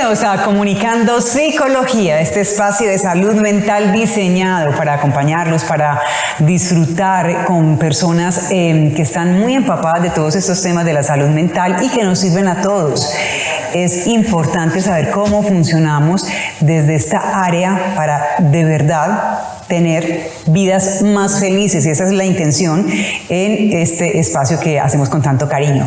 Bienvenidos a Comunicando Psicología, este espacio de salud mental diseñado para acompañarlos, para disfrutar con personas que están muy empapadas de todos estos temas de la salud mental y que nos sirven a todos. Es importante saber cómo funcionamos desde esta área para de verdad tener vidas más felices, y esa es la intención en este espacio que hacemos con tanto cariño.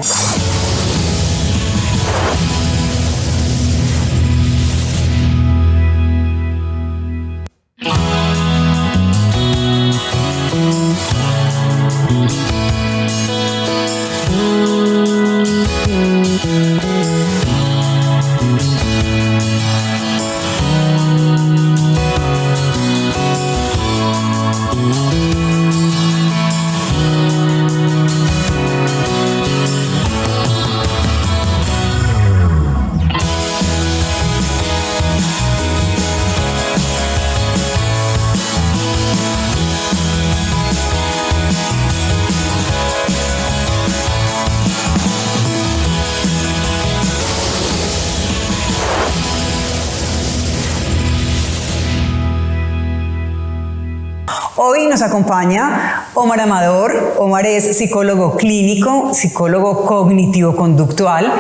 Hoy nos acompaña Omar Amador. Omar es psicólogo clínico, psicólogo cognitivo-conductual,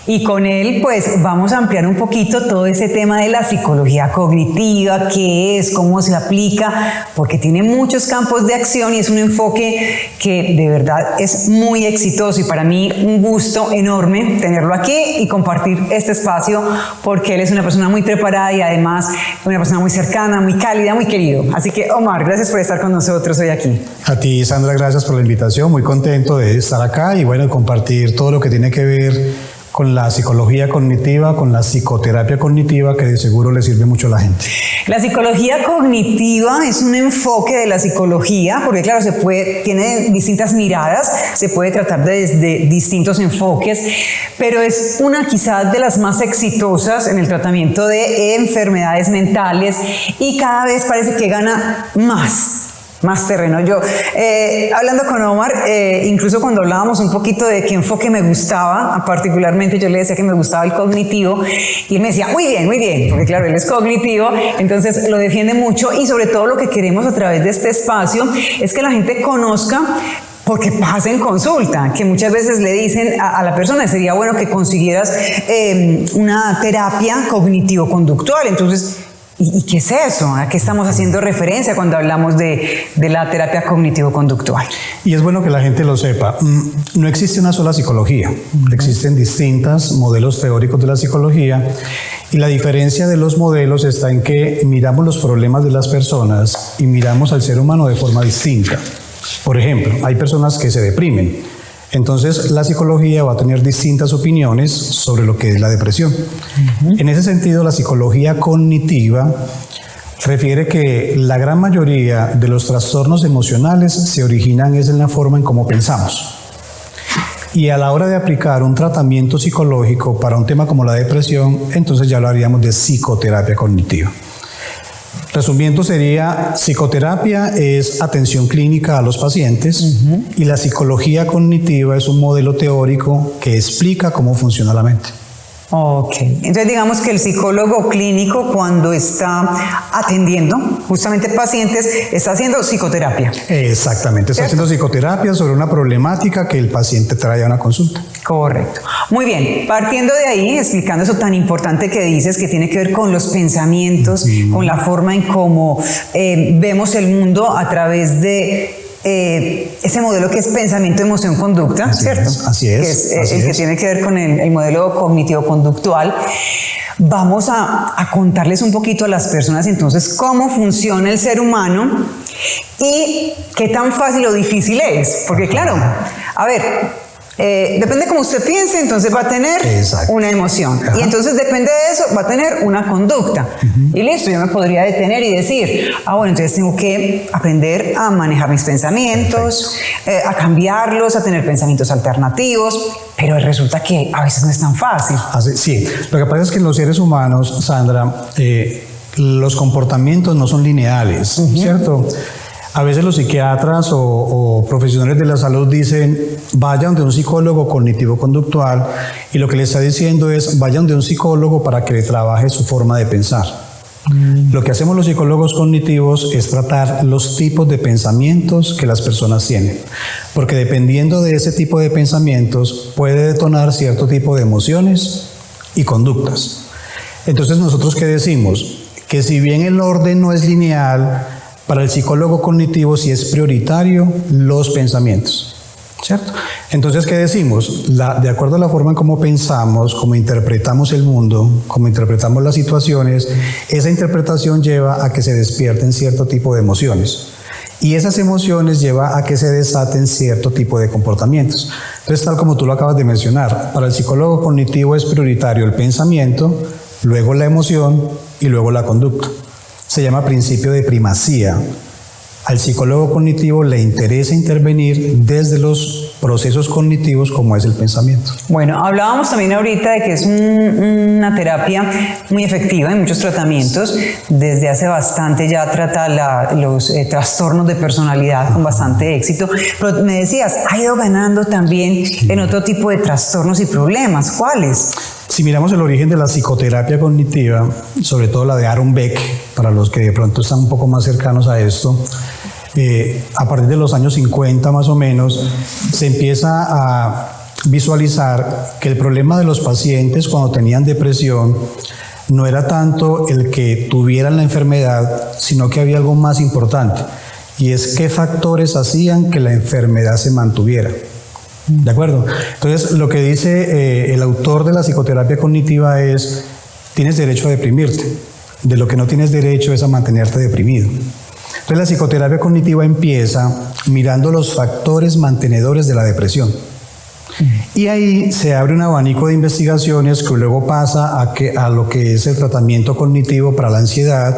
y con él pues vamos a ampliar un poquito todo ese tema de la psicología cognitiva, qué es, cómo se aplica, porque tiene muchos campos de acción y es un enfoque que de verdad es muy exitoso, y para mí un gusto enorme tenerlo aquí y compartir este espacio, porque él es una persona muy preparada y además una persona muy cercana, muy cálida, muy querido. Así que Omar, gracias por estar con nosotros hoy aquí. A ti, Sandra, gracias por la invitación, muy contento de estar acá y bueno, compartir todo lo que tiene que ver con la psicología cognitiva, con la psicoterapia cognitiva, que de seguro le sirve mucho a la gente. La psicología cognitiva es un enfoque de la psicología, porque claro, tiene distintas miradas, se puede tratar desde distintos enfoques, pero es una quizás de las más exitosas en el tratamiento de enfermedades mentales, y cada vez parece que gana más terreno. Yo, hablando con Omar, incluso cuando hablábamos un poquito de qué enfoque me gustaba, particularmente yo le decía que me gustaba el cognitivo, y él me decía, muy bien, porque claro, él es cognitivo, entonces lo defiende mucho, y sobre todo lo que queremos a través de este espacio es que la gente conozca, porque pasa en consulta, que muchas veces le dicen a la persona, sería bueno que consiguieras una terapia cognitivo-conductual. Entonces, ¿y qué es eso? ¿A qué estamos haciendo referencia cuando hablamos de la terapia cognitivo-conductual? Y es bueno que la gente lo sepa. No existe una sola psicología. Existen distintos modelos teóricos de la psicología, y la diferencia de los modelos está en que miramos los problemas de las personas y miramos al ser humano de forma distinta. Por ejemplo, hay personas que se deprimen. Entonces, la psicología va a tener distintas opiniones sobre lo que es la depresión. En ese sentido, la psicología cognitiva refiere que la gran mayoría de los trastornos emocionales se originan en la forma en cómo pensamos. Y a la hora de aplicar un tratamiento psicológico para un tema como la depresión, entonces ya lo haríamos de psicoterapia cognitiva. Resumiendo, sería: psicoterapia es atención clínica a los pacientes, y la psicología cognitiva es un modelo teórico que explica cómo funciona la mente. Ok, entonces digamos que el psicólogo clínico, cuando está atendiendo justamente pacientes, está haciendo psicoterapia. Exactamente, está haciendo psicoterapia sobre una problemática que el paciente trae a una consulta. Correcto. Muy bien, partiendo de ahí, explicando eso tan importante que dices, que tiene que ver con los pensamientos, con la forma en cómo vemos el mundo a través de ese modelo que es pensamiento, emoción, conducta, ¿cierto? Así es. Que es el que tiene que ver con el modelo cognitivo-conductual. Vamos a contarles un poquito a las personas entonces cómo funciona el ser humano y qué tan fácil o difícil es. Porque claro, a ver, depende cómo usted piense, entonces va a tener una emoción. Y entonces depende de eso, va a tener una conducta. Y listo, yo me podría detener y decir, bueno, entonces tengo que aprender a manejar mis pensamientos, a cambiarlos, a tener pensamientos alternativos. Pero resulta que a veces no es tan fácil. Sí, lo que pasa es que en los seres humanos, Sandra, los comportamientos no son lineales, ¿cierto? A veces los psiquiatras o profesionales de la salud dicen, vaya donde un psicólogo cognitivo-conductual, y lo que le está diciendo es, vaya donde un psicólogo para que le trabaje su forma de pensar. Lo que hacemos los psicólogos cognitivos es tratar los tipos de pensamientos que las personas tienen, porque dependiendo de ese tipo de pensamientos puede detonar cierto tipo de emociones y conductas. Entonces, ¿nosotros qué decimos? Que si bien el orden no es lineal, para el psicólogo cognitivo sí es prioritario los pensamientos, ¿cierto? Entonces, ¿qué decimos? De acuerdo a la forma en cómo pensamos, cómo interpretamos el mundo, cómo interpretamos las situaciones, esa interpretación lleva a que se despierten cierto tipo de emociones. Y esas emociones llevan a que se desaten cierto tipo de comportamientos. Entonces, tal como tú lo acabas de mencionar, para el psicólogo cognitivo es prioritario el pensamiento, luego la emoción y luego la conducta. Se llama principio de primacía. Al psicólogo cognitivo le interesa intervenir desde los procesos cognitivos como es el pensamiento. Bueno, hablábamos también ahorita de que es una terapia muy efectiva en muchos tratamientos. Desde hace bastante ya trata los trastornos de personalidad con bastante éxito. Pero me decías, ha ido ganando también en otro tipo de trastornos y problemas. ¿Cuáles? Si miramos el origen de la psicoterapia cognitiva, sobre todo la de Aaron Beck, para los que de pronto están un poco más cercanos a esto, a partir de los años 50 más o menos, se empieza a visualizar que el problema de los pacientes cuando tenían depresión no era tanto el que tuvieran la enfermedad, sino que había algo más importante, y es qué factores hacían que la enfermedad se mantuviera. ¿De acuerdo? Entonces, lo que dice el autor de la psicoterapia cognitiva es, tienes derecho a deprimirte, de lo que no tienes derecho es a mantenerte deprimido. Entonces, la psicoterapia cognitiva empieza mirando los factores mantenedores de la depresión. Y ahí se abre un abanico de investigaciones que luego pasa a lo que es el tratamiento cognitivo para la ansiedad,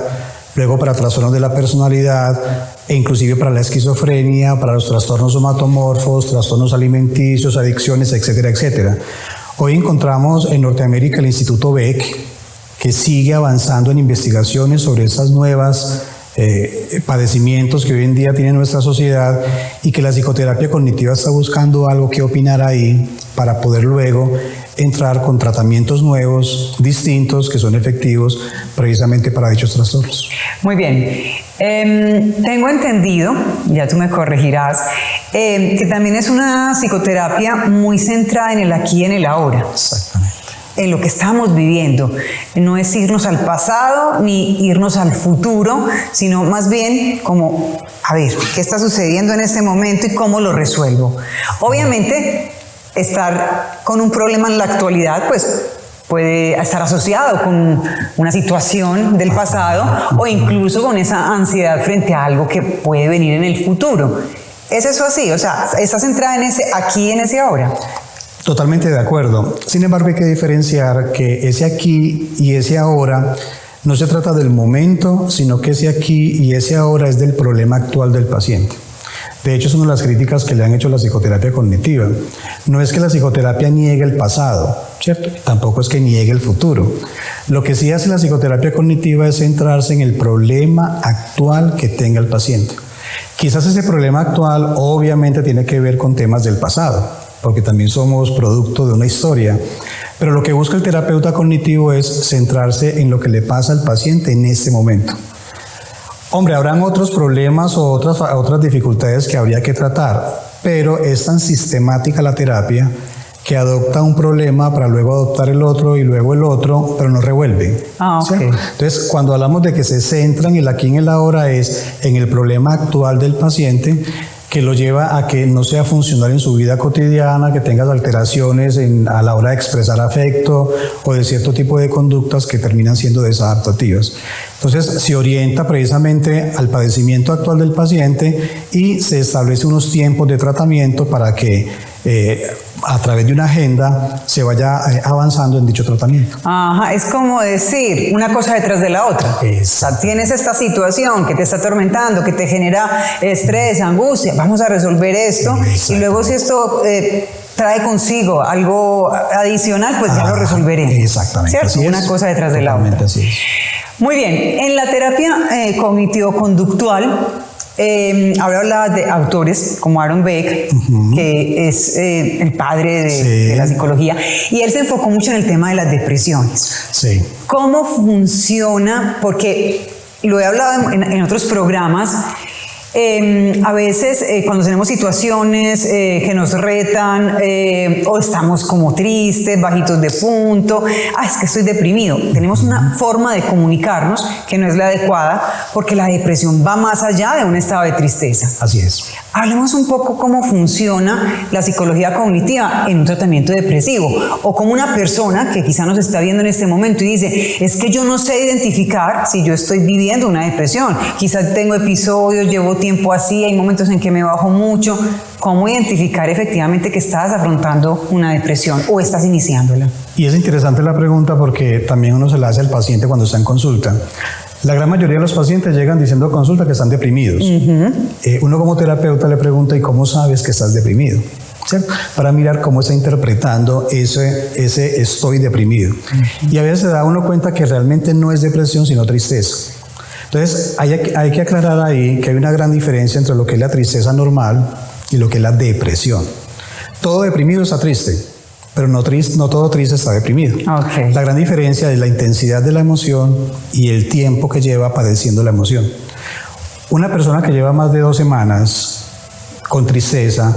luego para trastornos de la personalidad, e inclusive para la esquizofrenia, para los trastornos somatomorfos, trastornos alimenticios, adicciones, etcétera, etcétera. Hoy encontramos en Norteamérica el Instituto Beck, que sigue avanzando en investigaciones sobre esas nuevas padecimientos que hoy en día tiene nuestra sociedad, y que la psicoterapia cognitiva está buscando algo que opinar ahí para poder luego entrar con tratamientos nuevos, distintos, que son efectivos precisamente para dichos trastornos. Muy bien. Tengo entendido, ya tú me corregirás, que también es una psicoterapia muy centrada en el aquí y en el ahora. Exactamente. En lo que estamos viviendo. No es irnos al pasado ni irnos al futuro, sino más bien como, a ver, ¿qué está sucediendo en este momento y cómo lo resuelvo? Obviamente, estar con un problema en la actualidad, pues puede estar asociado con una situación del pasado o incluso con esa ansiedad frente a algo que puede venir en el futuro. ¿Es eso así? O sea, ¿está centrada en ese aquí y en ese ahora? Totalmente de acuerdo. Sin embargo, hay que diferenciar que ese aquí y ese ahora no se trata del momento, sino que ese aquí y ese ahora es del problema actual del paciente. De hecho, es una de las críticas que le han hecho a la psicoterapia cognitiva. No es que la psicoterapia niegue el pasado, ¿cierto? Tampoco es que niegue el futuro. Lo que sí hace la psicoterapia cognitiva es centrarse en el problema actual que tenga el paciente. Quizás ese problema actual obviamente tiene que ver con temas del pasado, porque también somos producto de una historia, pero lo que busca el terapeuta cognitivo es centrarse en lo que le pasa al paciente en este momento. Hombre, habrán otros problemas o otras dificultades que habría que tratar, pero es tan sistemática la terapia que adopta un problema para luego adoptar el otro y luego el otro, pero no revuelve. Okay. Entonces, cuando hablamos de que se centran en el aquí y en el ahora, es en el problema actual del paciente, que lo lleva a que no sea funcional en su vida cotidiana, que tengas alteraciones a la hora de expresar afecto o de cierto tipo de conductas que terminan siendo desadaptativas. Entonces, se orienta precisamente al padecimiento actual del paciente y se establece unos tiempos de tratamiento para que a través de una agenda se vaya avanzando en dicho tratamiento. Ajá, es como decir una cosa detrás de la otra. O sea, tienes esta situación que te está atormentando, que te genera estrés, angustia, vamos a resolver esto, y luego si esto trae consigo algo adicional, pues ya lo resolveremos. Exactamente. ¿Cierto? Una cosa detrás de la otra. Así es. Muy bien, en la terapia cognitivo-conductual Ahora hablaba de autores como Aaron Beck, que es el padre de la psicología, y él se enfocó mucho en el tema de las depresiones. Sí. ¿Cómo funciona? Porque lo he hablado en otros programas. A veces cuando tenemos situaciones que nos retan o estamos como tristes, bajitos de punto, es que estoy deprimido. Tenemos una forma de comunicarnos que no es la adecuada porque la depresión va más allá de un estado de tristeza. Así es. Hablemos un poco cómo funciona la psicología cognitiva en un tratamiento depresivo o como una persona que quizá nos está viendo en este momento y dice, es que yo no sé identificar si yo estoy viviendo una depresión. Quizás tengo episodios, llevo tiempo así, hay momentos en que me bajo mucho. ¿Cómo identificar efectivamente que estás afrontando una depresión o estás iniciándola? Y es interesante la pregunta porque también uno se la hace al paciente cuando está en consulta. La gran mayoría de los pacientes llegan diciendo a consulta que están deprimidos. Uno como terapeuta le pregunta, ¿y cómo sabes que estás deprimido? ¿Cierto? Para mirar cómo está interpretando ese estoy deprimido. Y a veces se da uno cuenta que realmente no es depresión, sino tristeza. Entonces hay que aclarar ahí que hay una gran diferencia entre lo que es la tristeza normal y lo que es la depresión. Todo deprimido está triste, pero no todo triste está deprimido. Okay. La gran diferencia es la intensidad de la emoción y el tiempo que lleva padeciendo la emoción. Una persona que lleva más de 2 semanas con tristeza,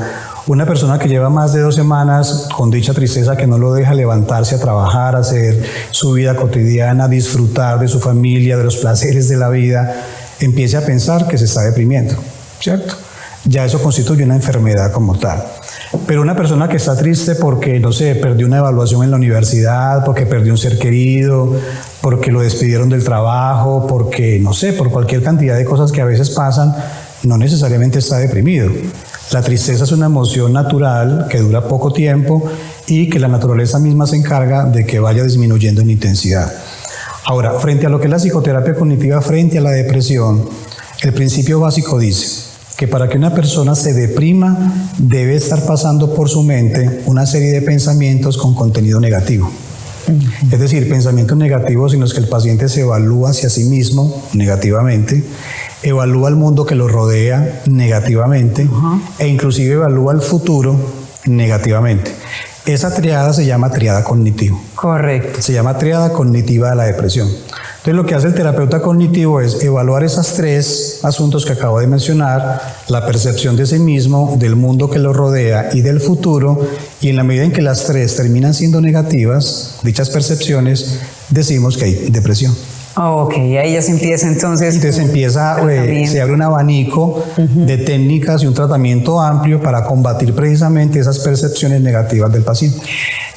una persona que lleva más de 2 semanas con dicha tristeza que no lo deja levantarse a trabajar, hacer su vida cotidiana, disfrutar de su familia, de los placeres de la vida, empiece a pensar que se está deprimiendo, ¿cierto? Ya eso constituye una enfermedad como tal. Pero una persona que está triste porque, no sé, perdió una evaluación en la universidad, porque perdió un ser querido, porque lo despidieron del trabajo, porque, no sé, por cualquier cantidad de cosas que a veces pasan, no necesariamente está deprimido. La tristeza es una emoción natural que dura poco tiempo y que la naturaleza misma se encarga de que vaya disminuyendo en intensidad. Ahora, frente a lo que es la psicoterapia cognitiva, frente a la depresión, el principio básico dice que para que una persona se deprima debe estar pasando por su mente una serie de pensamientos con contenido negativo. Es decir, pensamientos negativos en los que el paciente se evalúa hacia sí mismo negativamente, evalúa el mundo que lo rodea negativamente e inclusive evalúa el futuro negativamente. Esa triada se llama triada cognitiva. Correcto. Se llama triada cognitiva de la depresión. Entonces lo que hace el terapeuta cognitivo es evaluar esos 3 asuntos que acabo de mencionar, la percepción de sí mismo, del mundo que lo rodea y del futuro, y en la medida en que las 3 terminan siendo negativas, dichas percepciones, decimos que hay depresión. Ok, ahí ya se empieza entonces. Entonces se abre un abanico de técnicas y un tratamiento amplio para combatir precisamente esas percepciones negativas del paciente.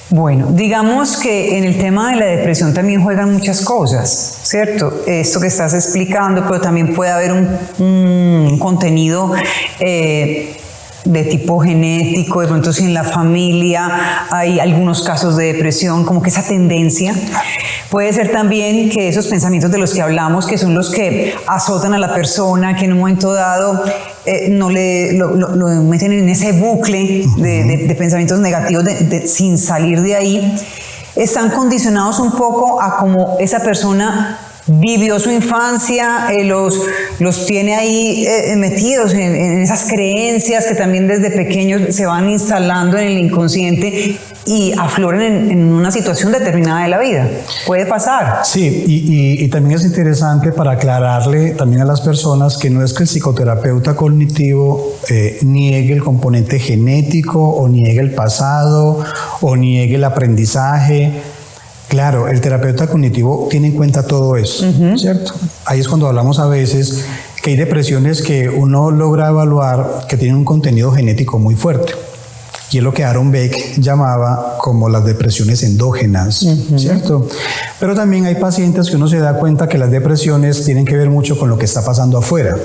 Bueno, digamos que en el tema de la depresión también juegan muchas cosas, ¿cierto? Esto que estás explicando, pero también puede haber un contenido de tipo genético, de pronto si en la familia hay algunos casos de depresión, como que esa tendencia. Puede ser también que esos pensamientos de los que hablamos, que son los que azotan a la persona, que en un momento dado lo meten en ese bucle de pensamientos negativos sin salir de ahí, están condicionados un poco a cómo esa persona vivió su infancia, los tiene ahí metidos en esas creencias que también desde pequeños se van instalando en el inconsciente y afloran en una situación determinada de la vida. Puede pasar. Sí, y también es interesante para aclararle también a las personas que no es que el psicoterapeuta cognitivo niegue el componente genético o niegue el pasado o niegue el aprendizaje. Claro, el terapeuta cognitivo tiene en cuenta todo eso, ¿cierto? Ahí es cuando hablamos a veces que hay depresiones que uno logra evaluar que tienen un contenido genético muy fuerte. Y es lo que Aaron Beck llamaba como las depresiones endógenas, ¿cierto? Pero también hay pacientes que uno se da cuenta que las depresiones tienen que ver mucho con lo que está pasando afuera,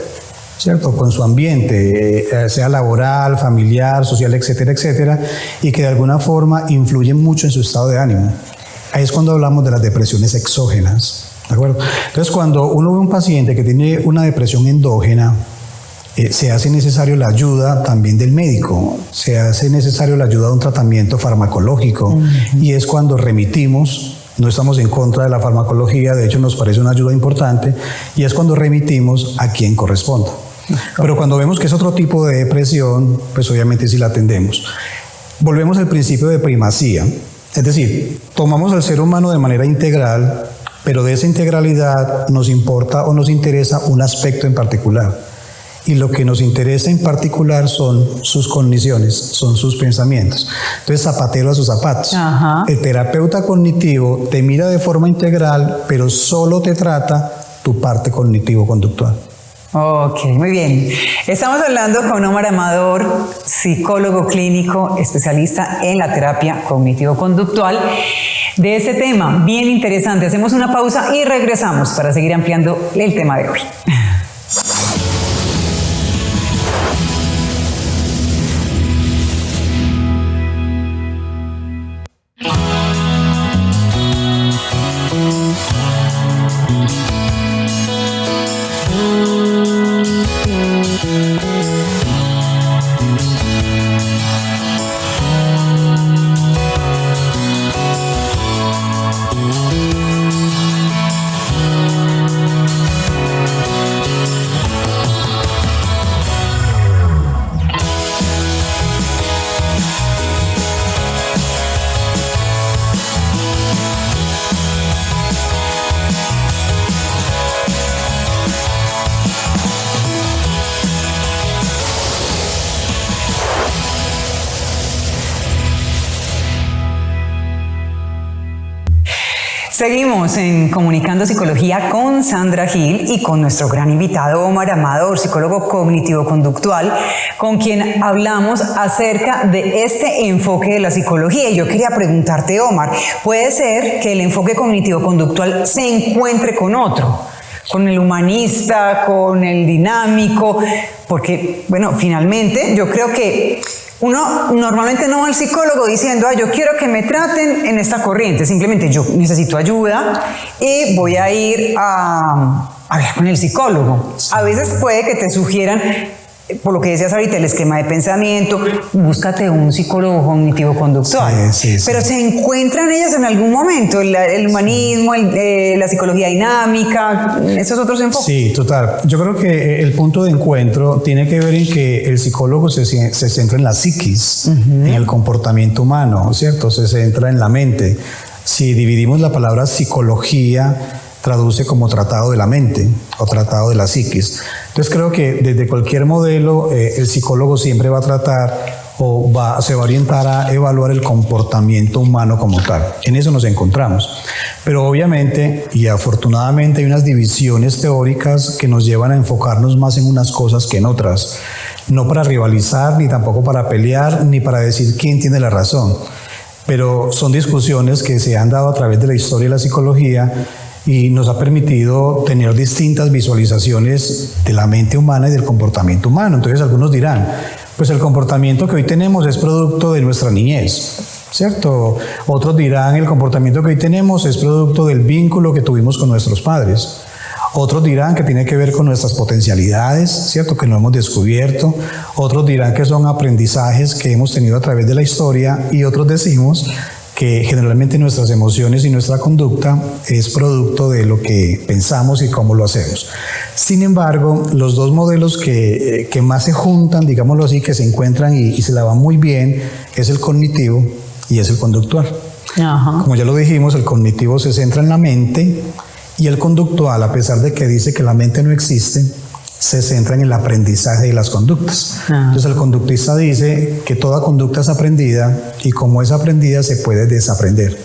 ¿cierto? Con su ambiente, sea laboral, familiar, social, etcétera, etcétera, y que de alguna forma influyen mucho en su estado de ánimo. Ahí es cuando hablamos de las depresiones exógenas, ¿de acuerdo? Entonces, cuando uno ve un paciente que tiene una depresión endógena, se hace necesario la ayuda también del médico, se hace necesario la ayuda de un tratamiento farmacológico, y es cuando remitimos. No estamos en contra de la farmacología, de hecho nos parece una ayuda importante, y es cuando remitimos a quien corresponda. Pero cuando vemos que es otro tipo de depresión, pues obviamente sí la atendemos. Volvemos al principio de primacía, es decir, tomamos al ser humano de manera integral, pero de esa integralidad nos importa o nos interesa un aspecto en particular. Y lo que nos interesa en particular son sus cogniciones, son sus pensamientos. Entonces, zapatero a sus zapatos. Ajá. El terapeuta cognitivo te mira de forma integral, pero solo te trata tu parte cognitivo-conductual. Ok, muy bien. Estamos hablando con Omar Amador, psicólogo clínico, especialista en la terapia cognitivo-conductual, de ese tema bien interesante. Hacemos una pausa y regresamos para seguir ampliando el tema de hoy. Seguimos en Comunicando Psicología con Sandra Gil y con nuestro gran invitado Omar Amador, psicólogo cognitivo-conductual, con quien hablamos acerca de este enfoque de la psicología. Y yo quería preguntarte, Omar, ¿puede ser que el enfoque cognitivo-conductual se encuentre con otro? Con el humanista, con el dinámico, porque, bueno, finalmente yo creo que uno normalmente no va al psicólogo diciendo, yo quiero que me traten en esta corriente, simplemente yo necesito ayuda y voy a ir a ver con el psicólogo. A veces puede que te sugieran, por lo que decías ahorita, el esquema de pensamiento, búscate un psicólogo cognitivo-conductual. Sí. Pero se encuentran ellas en algún momento, el humanismo, la psicología dinámica, esos otros enfoques. Sí, total. Yo creo que el punto de encuentro tiene que ver en que el psicólogo se centra en la psiquis, en el comportamiento humano, ¿cierto? Se centra en la mente. Si dividimos la palabra psicología, traduce como tratado de la mente o tratado de la psiquis. Entonces creo que desde cualquier modelo el psicólogo siempre va a tratar o se va a orientar a evaluar el comportamiento humano como tal. En eso nos encontramos. Pero obviamente y afortunadamente hay unas divisiones teóricas que nos llevan a enfocarnos más en unas cosas que en otras. No para rivalizar, ni tampoco para pelear, ni para decir quién tiene la razón. Pero son discusiones que se han dado a través de la historia de la psicología y nos ha permitido tener distintas visualizaciones de la mente humana y del comportamiento humano. Entonces algunos dirán, pues el comportamiento que hoy tenemos es producto de nuestra niñez, ¿cierto? Otros dirán, el comportamiento que hoy tenemos es producto del vínculo que tuvimos con nuestros padres. Otros dirán que tiene que ver con nuestras potencialidades, ¿cierto? Que no hemos descubierto. Otros dirán que son aprendizajes que hemos tenido a través de la historia y otros decimos que generalmente nuestras emociones y nuestra conducta es producto de lo que pensamos y cómo lo hacemos. Sin embargo, los dos modelos que más se juntan, digámoslo así, que se encuentran y se la van muy bien, es el cognitivo y es el conductual. Ajá. Como ya lo dijimos, el cognitivo se centra en la mente y el conductual, a pesar de que dice que la mente no existe, se centra en el aprendizaje de las conductas. Entonces el conductista dice que toda conducta es aprendida y como es aprendida se puede desaprender.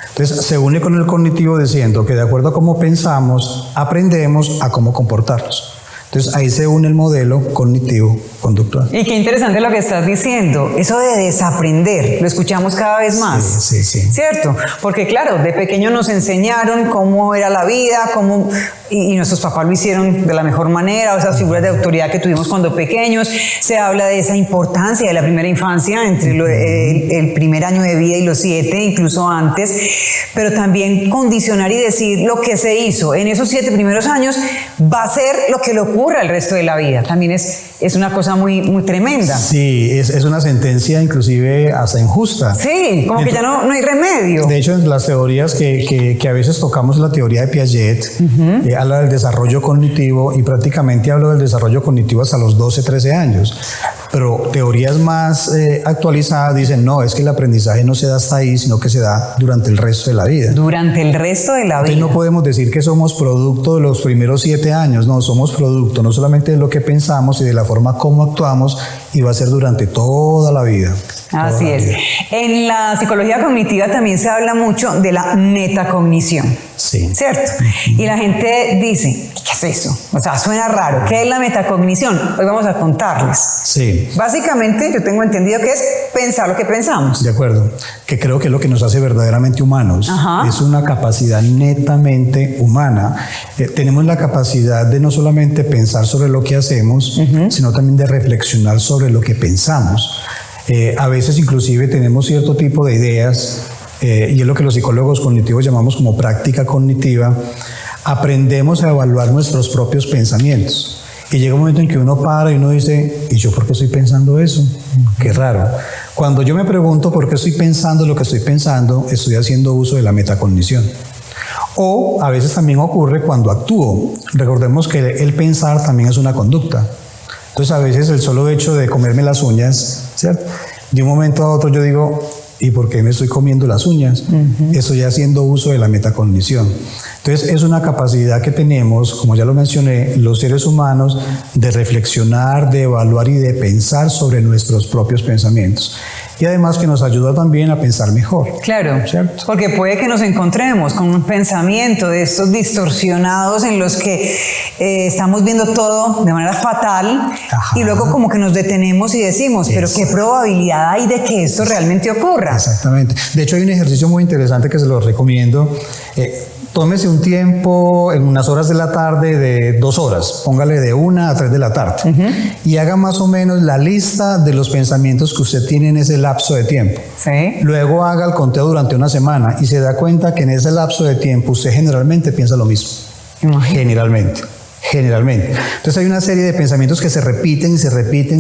Entonces se une con el cognitivo diciendo que de acuerdo a cómo pensamos, aprendemos a cómo comportarnos. Entonces ahí se une el modelo cognitivo-conductual. Y qué interesante lo que estás diciendo, eso de desaprender, lo escuchamos cada vez más. Sí. ¿Cierto? Porque claro, de pequeño nos enseñaron cómo era la vida, y nuestros papás lo hicieron de la mejor manera, o esas figuras de autoridad que tuvimos cuando pequeños. Se habla de esa importancia de la primera infancia, entre el primer año de vida y los 7, incluso antes, pero también condicionar y decir lo que se hizo en esos 7 primeros años va a ser lo que le ocurra el resto de la vida. También es es una cosa muy, muy tremenda. Sí, es una sentencia inclusive hasta injusta. Sí, como que ya no hay remedio. De hecho, en las teorías que a veces tocamos, la teoría de Piaget, habla del desarrollo cognitivo y prácticamente hablo del desarrollo cognitivo hasta los 12, 13 años. Pero teorías más actualizadas dicen, no, es que el aprendizaje no se da hasta ahí, sino que se da durante el resto de la vida. Durante el resto de la vida. Entonces no podemos decir que somos producto de los primeros 7 años, no, somos producto no solamente de lo que pensamos y de la forma como actuamos, y va a ser durante toda la vida. Así es. En la psicología cognitiva también se habla mucho de la metacognición. Sí. ¿Cierto? Y la gente dice, ¿qué es eso? O sea, suena raro. ¿Qué es la metacognición? Hoy vamos a contarles. Sí. Básicamente, yo tengo entendido que es pensar lo que pensamos. De acuerdo. Que creo que es lo que nos hace verdaderamente humanos. Ajá. Es una capacidad netamente humana. Tenemos la capacidad de no solamente pensar sobre lo que hacemos, sino también de reflexionar sobre lo que pensamos. A veces inclusive tenemos cierto tipo de ideas, y es lo que los psicólogos cognitivos llamamos como práctica cognitiva. Aprendemos a evaluar nuestros propios pensamientos. Y llega un momento en que uno para y uno dice, ¿y yo por qué estoy pensando eso? Qué raro. Cuando yo me pregunto por qué estoy pensando lo que estoy pensando, estoy haciendo uso de la metacognición. O a veces también ocurre cuando actúo. Recordemos que el pensar también es una conducta. Entonces a veces el solo hecho de comerme las uñas, ¿cierto? De un momento a otro yo digo, ¿y por qué me estoy comiendo las uñas? Estoy haciendo uso de la metacognición. Entonces es una capacidad que tenemos, como ya lo mencioné, los seres humanos, de reflexionar, de evaluar y de pensar sobre nuestros propios pensamientos. Y además que nos ayuda también a pensar mejor. Claro, ¿cierto? Porque puede que nos encontremos con un pensamiento de estos distorsionados en los que estamos viendo todo de manera fatal. Ajá. Y luego como que nos detenemos y decimos, pero ¿qué probabilidad hay de que esto realmente ocurra? Exactamente. De hecho hay un ejercicio muy interesante que se lo recomiendo. Tómese un tiempo en unas horas de la tarde de 2 horas, póngale de 1 a 3 de la tarde, y haga más o menos la lista de los pensamientos que usted tiene en ese lapso de tiempo. Sí. Luego haga el conteo durante una semana y se da cuenta que en ese lapso de tiempo usted generalmente piensa lo mismo. Generalmente. Entonces hay una serie de pensamientos que se repiten,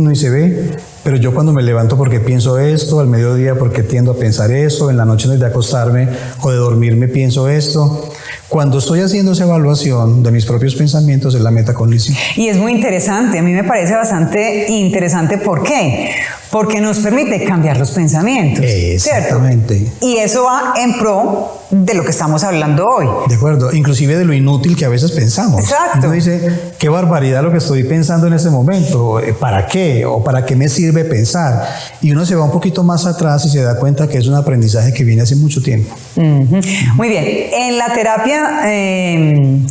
no, y se ve, pero yo cuando me levanto porque pienso esto, al mediodía porque tiendo a pensar eso, en la noche antes de acostarme o de dormirme pienso esto. Cuando estoy haciendo esa evaluación de mis propios pensamientos es la metacognición. Y es muy interesante, a mí me parece bastante interesante. ¿Por qué? Porque nos permite cambiar los pensamientos. Exactamente. ¿Cierto? Y eso va en pro de lo que estamos hablando hoy. De acuerdo, inclusive de lo inútil que a veces pensamos. Exacto. Uno dice, qué barbaridad lo que estoy pensando en ese momento, ¿para qué? ¿O para qué me sirve pensar? Y uno se va un poquito más atrás y se da cuenta que es un aprendizaje que viene hace mucho tiempo. Muy bien, en la terapia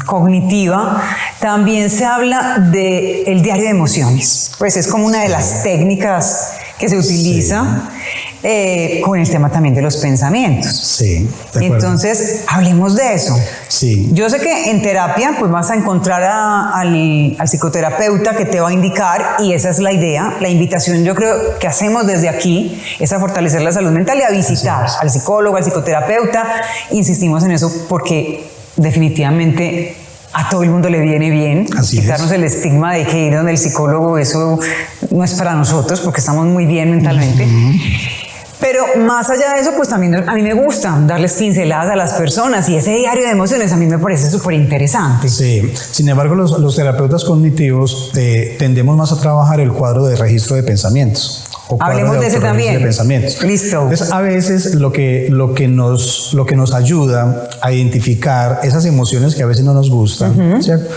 cognitiva también se habla del diario de emociones. Pues es como una de las técnicas que se utiliza. Con el tema también de los pensamientos. Sí, de acuerdo. Entonces, hablemos de eso. Sí. Yo sé que en terapia pues vas a encontrar al psicoterapeuta que te va a indicar, y esa es la idea. La invitación yo creo que hacemos desde aquí es a fortalecer la salud mental y a visitar al psicólogo, al psicoterapeuta. Insistimos en eso porque definitivamente a todo el mundo le viene bien. Quitarnos el estigma de que ir donde el psicólogo, eso no es para nosotros porque estamos muy bien mentalmente. Pero más allá de eso, pues también a mí me gusta darles pinceladas a las personas, y ese diario de emociones a mí me parece súper interesante. Sí, sin embargo los terapeutas cognitivos tendemos más a trabajar el cuadro de registro de pensamientos. Hablemos de ese también. De pensamientos. Listo. Entonces, a veces lo que nos ayuda a identificar esas emociones que a veces no nos gustan, ¿cierto?,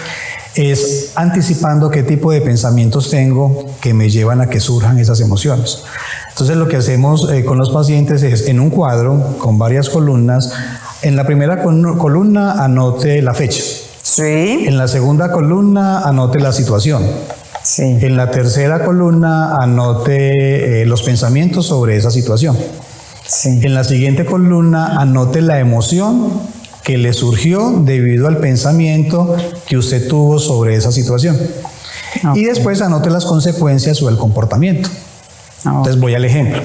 es anticipando qué tipo de pensamientos tengo que me llevan a que surjan esas emociones. Entonces lo que hacemos con los pacientes es, en un cuadro con varias columnas, en la primera columna anote la fecha. Sí. En la segunda columna anote la situación. Sí. En la tercera columna anote los pensamientos sobre esa situación. Sí. En la siguiente columna anote la emoción que le surgió debido al pensamiento que usted tuvo sobre esa situación. Okay. Y después anote las consecuencias o el comportamiento. Okay. Entonces voy al ejemplo.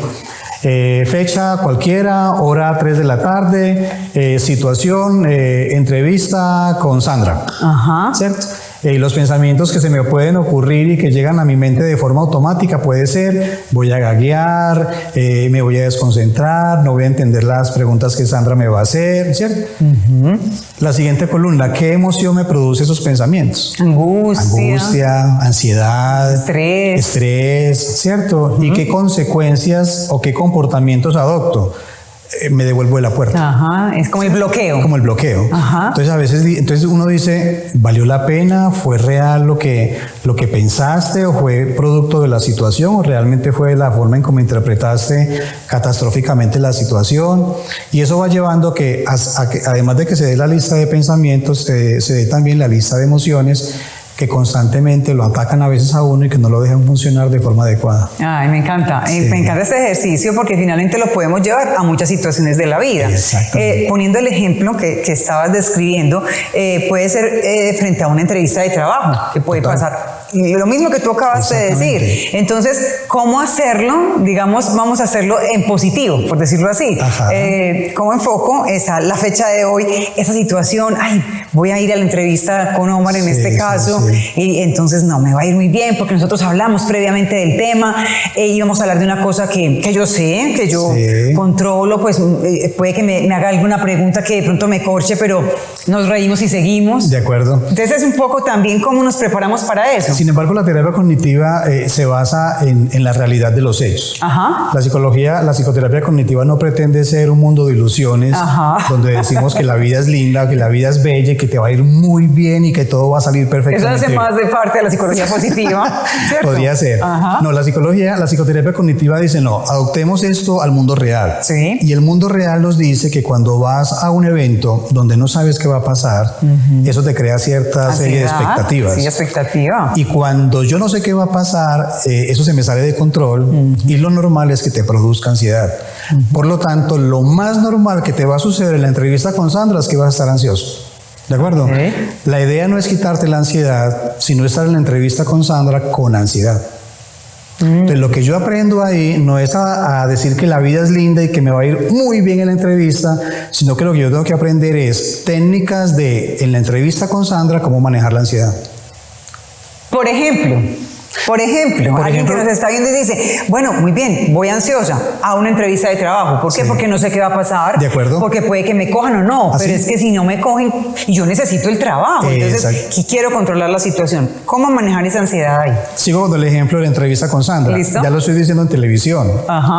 Fecha cualquiera, hora 3 de la tarde, situación, entrevista con Sandra. Ajá. ¿Cierto? Los pensamientos que se me pueden ocurrir y que llegan a mi mente de forma automática puede ser, voy a gaguear, me voy a desconcentrar, no voy a entender las preguntas que Sandra me va a hacer, ¿cierto? La siguiente columna, ¿qué emoción me produce esos pensamientos? Angustia, ansiedad, estrés, ¿cierto? ¿Y qué consecuencias o qué comportamientos adopto? Me devuelvo de la puerta. Ajá, es como el bloqueo. Como el bloqueo. Ajá. Entonces a veces uno dice, ¿valió la pena? ¿Fue real lo que pensaste? ¿O fue producto de la situación? ¿O realmente fue la forma en cómo interpretaste catastróficamente la situación? Y eso va llevando a que además de que se dé la lista de pensamientos, se dé también la lista de emociones que constantemente lo atacan a veces a uno y que no lo dejan funcionar de forma adecuada. Ay, me encanta. Sí. Me encanta este ejercicio porque finalmente lo podemos llevar a muchas situaciones de la vida. Poniendo el ejemplo que estabas describiendo, puede ser frente a una entrevista de trabajo, que puede pasar lo mismo que tú acabas de decir. Entonces, ¿cómo hacerlo? Digamos, vamos a hacerlo en positivo, por decirlo así. ¿Cómo enfoco la fecha de hoy, esa situación? Ay, voy a ir a la entrevista con Omar en este caso. Y entonces no, me va a ir muy bien porque nosotros hablamos previamente del tema y vamos a hablar de una cosa que yo sé, que yo controlo, pues puede que me haga alguna pregunta que de pronto me corche, pero nos reímos y seguos. De acuerdo. Entonces es un poco también cómo nos preparamos para eso. Sin embargo, la terapia cognitiva se basa en la realidad de los hechos. La psicoterapia cognitiva no pretende ser un mundo de ilusiones donde decimos que la vida es linda, que la vida es bella, que te va a ir muy bien y que todo va a salir perfectamente. Eso hace más de parte de la psicología positiva, ¿cierto? Podría ser. No, la psicoterapia cognitiva dice, no, adoptemos esto al mundo real. Y el mundo real nos dice que cuando vas a un evento donde no sabes qué va a pasar, eso te crea cierta serie de expectativas. Sí, expectativa. Y cuando yo no sé qué va a pasar, eso se me sale de control y lo normal es que te produzca ansiedad. Por lo tanto, lo más normal que te va a suceder en la entrevista con Sandra es que vas a estar ansioso. ¿De acuerdo? La idea no es quitarte la ansiedad, sino estar en la entrevista con Sandra con ansiedad. Entonces, lo que yo aprendo ahí no es a decir que la vida es linda y que me va a ir muy bien en la entrevista, sino que lo que yo tengo que aprender es técnicas en la entrevista con Sandra, cómo manejar la ansiedad. Por ejemplo, alguien que nos está viendo y dice, bueno, muy bien, voy ansiosa a una entrevista de trabajo. ¿Por qué? Porque no sé qué va a pasar. De acuerdo. Porque puede que me cojan o no. Pero es que si no me cogen, yo necesito el trabajo. Entonces, quiero controlar la situación. ¿Cómo manejar esa ansiedad ahí? Sigo con el ejemplo de la entrevista con Sandra. ¿Listo? Ya lo estoy diciendo en televisión.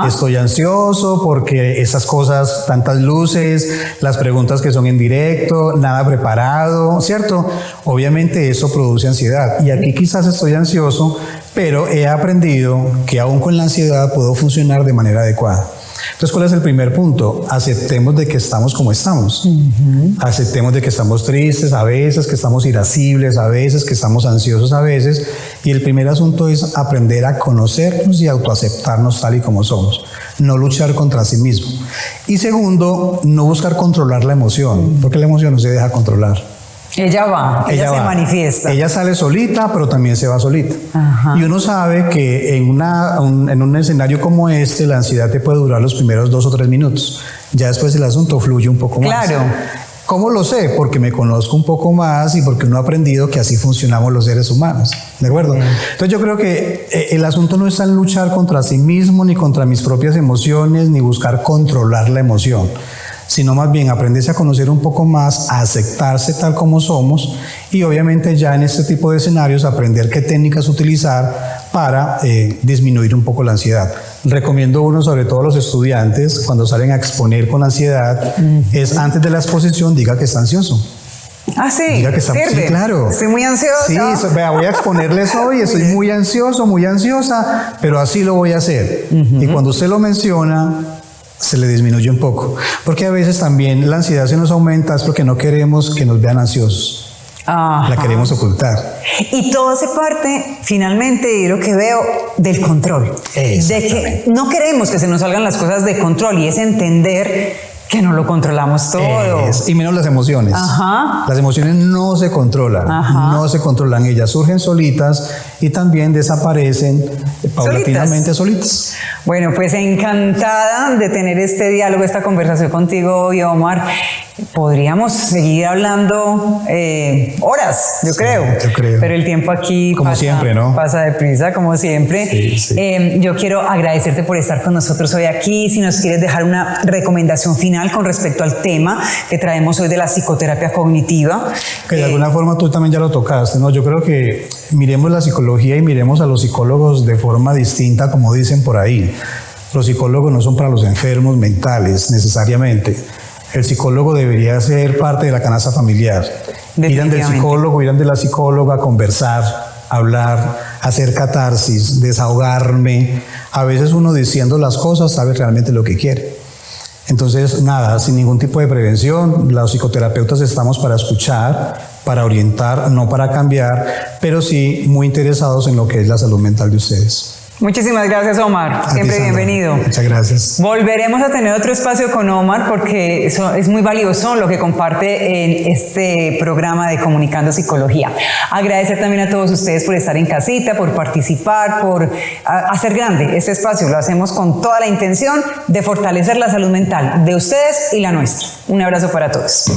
Estoy ansioso porque esas cosas, tantas luces, las preguntas que son en directo, nada preparado, ¿cierto? Obviamente eso produce ansiedad. Y aquí quizás estoy ansioso, pero he aprendido que aún con la ansiedad puedo funcionar de manera adecuada. Entonces, ¿cuál es el primer punto? Aceptemos de que estamos como estamos. Aceptemos de que estamos tristes a veces, que estamos irascibles a veces, que estamos ansiosos a veces. Y el primer asunto es aprender a conocernos y autoaceptarnos tal y como somos. No luchar contra sí mismo. Y segundo, no buscar controlar la emoción, porque la emoción no se deja controlar. Ella se manifiesta. Ella sale solita, pero también se va solita. Y uno sabe que en un escenario como este, la ansiedad te puede durar los primeros 2 o 3 minutos. Ya después el asunto fluye un poco más. Claro. ¿Cómo lo sé? Porque me conozco un poco más y porque uno ha aprendido que así funcionamos los seres humanos. ¿De acuerdo? Entonces yo creo que el asunto no está en luchar contra sí mismo, ni contra mis propias emociones, ni buscar controlar la emoción, sino más bien aprenderse a conocer un poco más, a aceptarse tal como somos y obviamente ya en este tipo de escenarios aprender qué técnicas utilizar para disminuir un poco la ansiedad. Recomiendo uno, sobre todo a los estudiantes, cuando salen a exponer con ansiedad, es antes de la exposición diga que está ansioso. Sí, diga que está, sí, claro. Estoy muy ansiosa. Sí, vea, voy a exponerles hoy, estoy muy ansioso, muy ansiosa, pero así lo voy a hacer. Y cuando usted lo menciona, se le disminuye un poco, porque a veces también la ansiedad se nos aumenta es porque no queremos que nos vean ansiosos. La queremos ocultar. Y todo hace parte, finalmente, de lo que veo, del control. De que no queremos que se nos salgan las cosas de control y es entender que no lo controlamos todo. Y menos las emociones. Las emociones no se controlan. No se controlan. Ellas surgen solitas y también desaparecen paulatinamente solitas. Bueno, pues encantada de tener este diálogo, esta conversación contigo hoy, Omar. podríamos seguir hablando horas, yo creo. Pero el tiempo aquí como siempre, ¿no? Pasa deprisa, como siempre. Yo quiero agradecerte por estar con nosotros hoy aquí. Si nos quieres dejar una recomendación final con respecto al tema que traemos hoy de la psicoterapia cognitiva. Que de alguna forma tú también ya lo tocaste, ¿no? Yo creo que miremos la psicología y miremos a los psicólogos de forma distinta, como dicen por ahí. Los psicólogos no son para los enfermos mentales necesariamente. El psicólogo debería ser parte de la canasta familiar. Irán del psicólogo, irán de la psicóloga a conversar, hablar, hacer catarsis, desahogarme. A veces uno diciendo las cosas sabe realmente lo que quiere. Entonces, nada, sin ningún tipo de prevención, los psicoterapeutas estamos para escuchar, para orientar, no para cambiar, pero sí muy interesados en lo que es la salud mental de ustedes. Muchísimas gracias, Omar. Siempre bienvenido. Muchas gracias. Volveremos a tener otro espacio con Omar porque eso es muy valioso lo que comparte en este programa de Comunicando Psicología. Agradecer también a todos ustedes por estar en casita, por participar, por hacer grande este espacio. Lo hacemos con toda la intención de fortalecer la salud mental de ustedes y la nuestra. Un abrazo para todos.